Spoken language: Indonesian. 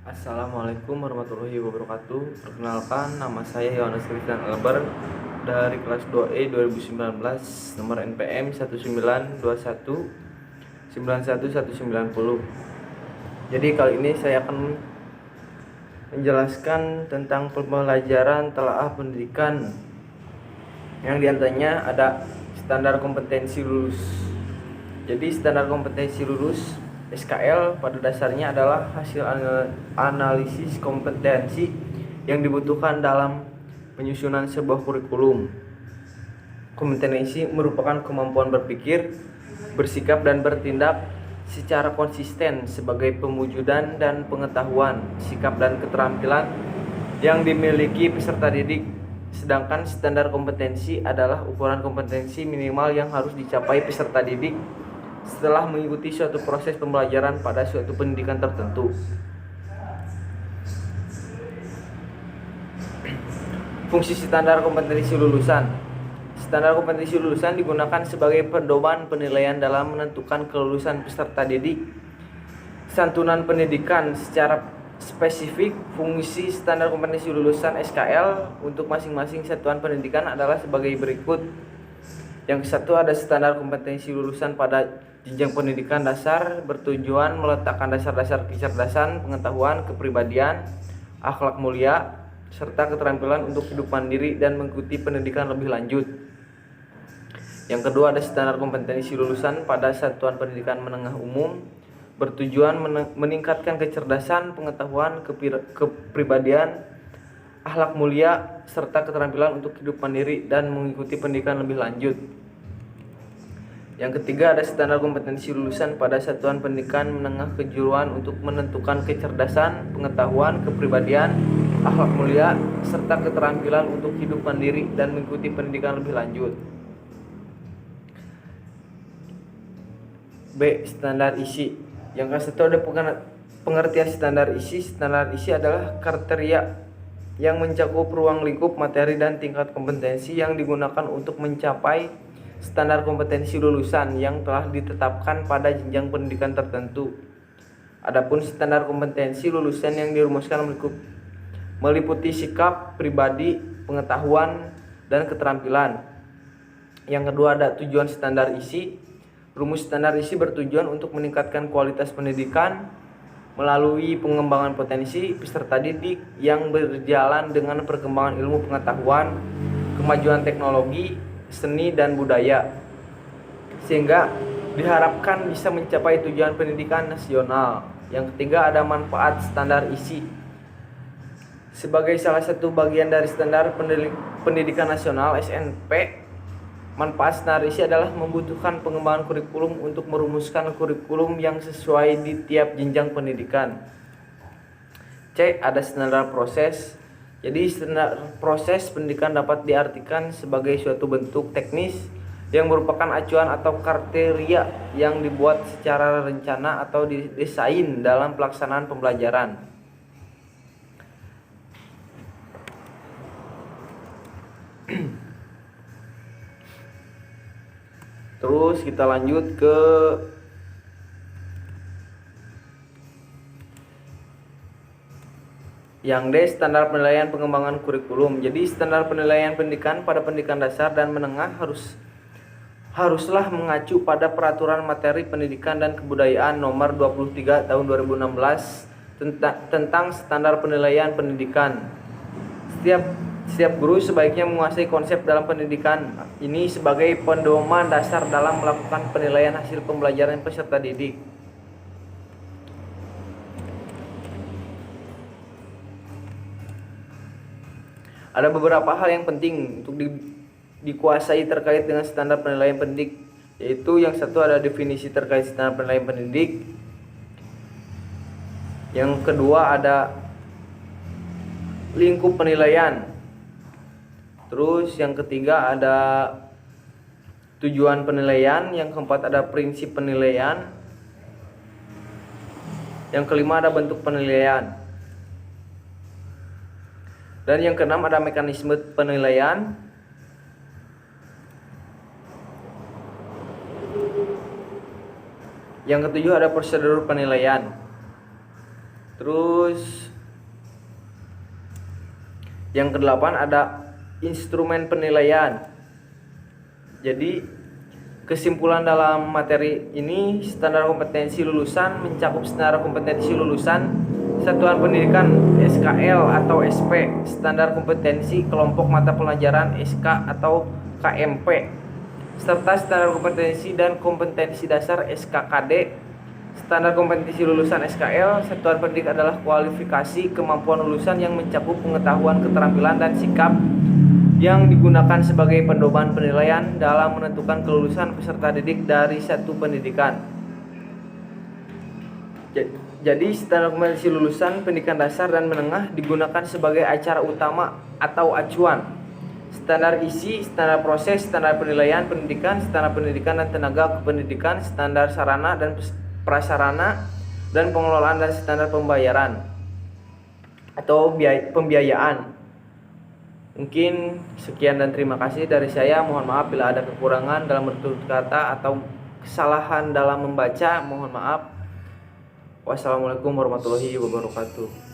Assalamualaikum warahmatullahi wabarakatuh. Perkenalkan, nama saya Yohanes Christian Albar dari kelas 2E 2019, nomor NPM 1921 Jadi kali ini saya akan menjelaskan tentang pembelajaran telaah pendidikan yang diantaranya ada standar kompetensi lulus. Jadi standar kompetensi lulus SKL pada dasarnya adalah hasil analisis kompetensi yang dibutuhkan dalam penyusunan sebuah kurikulum. Kompetensi merupakan kemampuan berpikir, bersikap dan bertindak secara konsisten sebagai pewujudan dan pengetahuan, sikap dan keterampilan yang dimiliki peserta didik. Sedangkan standar kompetensi adalah ukuran kompetensi minimal yang harus dicapai peserta didik setelah mengikuti suatu proses pembelajaran pada suatu pendidikan tertentu. Fungsi standar kompetensi lulusan. Standar kompetensi lulusan digunakan sebagai pedoman penilaian dalam menentukan kelulusan peserta didik. Santunan pendidikan secara spesifik, fungsi standar kompetensi lulusan SKL untuk masing-masing satuan pendidikan adalah sebagai berikut. Yang satu ada standar kompetensi lulusan pada jenjang pendidikan dasar bertujuan meletakkan dasar-dasar kecerdasan, pengetahuan, kepribadian, akhlak mulia, serta keterampilan untuk hidup mandiri dan mengikuti pendidikan lebih lanjut. Yang kedua ada standar kompetensi lulusan pada satuan pendidikan menengah umum bertujuan meningkatkan kecerdasan, pengetahuan, kepribadian, akhlak mulia, serta keterampilan untuk hidup mandiri dan mengikuti pendidikan lebih lanjut. Yang ketiga ada standar kompetensi lulusan pada satuan pendidikan menengah kejuruan untuk menentukan kecerdasan, pengetahuan, kepribadian, akhlak mulia, serta keterampilan untuk hidup mandiri dan mengikuti pendidikan lebih lanjut. B. Standar isi. Yang ke-1 ada pengertian standar isi. Standar isi adalah kriteria yang mencakup ruang lingkup materi dan tingkat kompetensi yang digunakan untuk mencapai standar kompetensi lulusan yang telah ditetapkan pada jenjang pendidikan tertentu. Adapun standar kompetensi lulusan yang dirumuskan meliputi sikap, pribadi, pengetahuan, dan keterampilan. Yang kedua ada tujuan standar isi. Rumus standar isi bertujuan untuk meningkatkan kualitas pendidikan melalui pengembangan potensi peserta didik yang berjalan dengan perkembangan ilmu pengetahuan, kemajuan teknologi, seni dan budaya, sehingga diharapkan bisa mencapai tujuan pendidikan nasional. Yang ketiga ada manfaat standar isi. Sebagai salah satu bagian dari standar pendidikan nasional SNP, manfaat standar isi adalah membutuhkan pengembangan kurikulum untuk merumuskan kurikulum yang sesuai di tiap jenjang pendidikan. C. Ada standar proses. Jadi standar proses pendidikan dapat diartikan sebagai suatu bentuk teknis yang merupakan acuan atau kriteria yang dibuat secara rencana atau didesain dalam pelaksanaan pembelajaran. Terus kita lanjut ke yang D, standar penilaian pengembangan kurikulum. Jadi standar penilaian pendidikan pada pendidikan dasar dan menengah haruslah mengacu pada peraturan materi pendidikan dan kebudayaan nomor 23 tahun 2016 tentang standar penilaian pendidikan. Setiap guru sebaiknya menguasai konsep dalam pendidikan ini sebagai pedoman dasar dalam melakukan penilaian hasil pembelajaran peserta didik. Ada beberapa hal yang penting untuk dikuasai terkait dengan standar penilaian pendidik, yaitu yang satu ada definisi terkait standar penilaian pendidik. Yang kedua ada lingkup penilaian. Terus yang ketiga ada tujuan penilaian. Yang keempat ada prinsip penilaian. Yang kelima ada bentuk penilaian. Dan yang keenam ada mekanisme penilaian. Yang ketujuh ada prosedur penilaian. Terus Terus yang kedelapan ada instrumen penilaian. Jadi kesimpulan dalam materi ini, standar kompetensi lulusan mencakup standar kompetensi lulusan satuan pendidikan SKL atau SP, standar kompetensi kelompok mata pelajaran SK atau KMP, serta standar kompetensi dan kompetensi dasar SKKD. Standar kompetensi lulusan SKL satuan pendidik adalah kualifikasi kemampuan lulusan yang mencakup pengetahuan, keterampilan, dan sikap yang digunakan sebagai pedoman penilaian dalam menentukan kelulusan peserta didik dari satu pendidikan. Jadi standar kompetensi lulusan pendidikan dasar dan menengah digunakan sebagai acara utama atau acuan. Standar isi, standar proses, standar penilaian pendidikan, standar pendidikan dan tenaga kependidikan, standar sarana dan prasarana dan pengelolaan, dan standar pembayaran atau pembiayaan. Mungkin sekian dan terima kasih dari saya. Mohon maaf bila ada kekurangan dalam bertutur kata atau kesalahan dalam membaca. Mohon maaf. Wassalamualaikum warahmatullahi wabarakatuh.